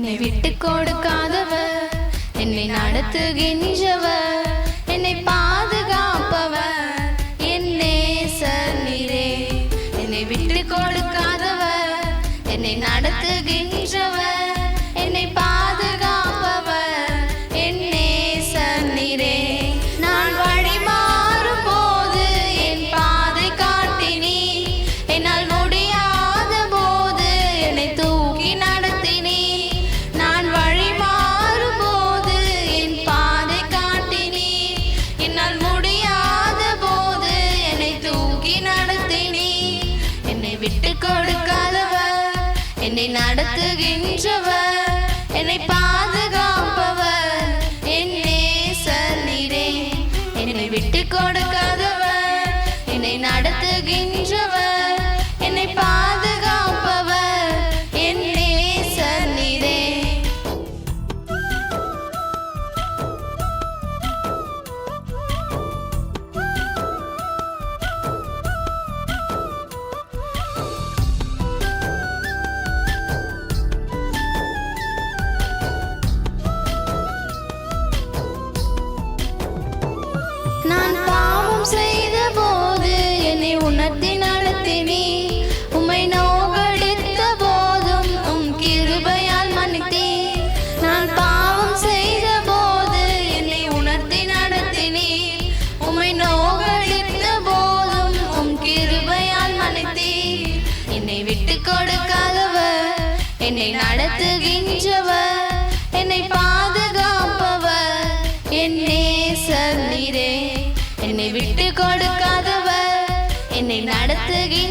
என்னை விட்டு கொடுக்காதவர், என்னை நடத்துகின்றவர், என்னை பாதுகாப்பவர், என் நேசர் நீரே. என்னை விட்டு கொடுக்காதவர், என்னை நடத்துகின்றவர், என்னை பாதுகாப்பவர், என் நேசர் நீரே. நான் வழி மாறும் போது என் பாதை காட்டினீ, என்னால் முடியாத போது என்னை தூக்கி நடத்தினீ. நான் வழி மாறும் போது என் பாதை காட்டினீ, என்னால் முடியாத போது என்னை தூக்கி நடத்தினீ. என்னை விட்டு கொடுக்காதவர், என்னை நடத்துகின்றவர், என்னை பாதுகாப்பவர், என் நேசர் நீரே. என்னை விட்டு கொடுக்காதவர், என்னை நடத்துகின்றவர், என்னை பாதுகாப்பவர், என் நேசர் நீரே. நான் பாவம் செய்த போது என்னை உணர்த்தி நடத்தினீ, உம்மை நோகடித்த போதும் உம் கிருபையால் மன்னித்தீ. நான் பாவம் செய்த போது என்னை உணர்த்தி நடத்தினீ, உம்மை நோகடித்த போதும் உம் கிருபையால் மன்னித்தீ. என்னை விட்டு கொடுக்காதவர், என்னை நடத்துகின்றவர், என்னை பாதுகாப்பவர், என் நேசர் நீரே. என்னை விட்டு கொடுக்காதவர், என்னை நடத்துகின்றவர்,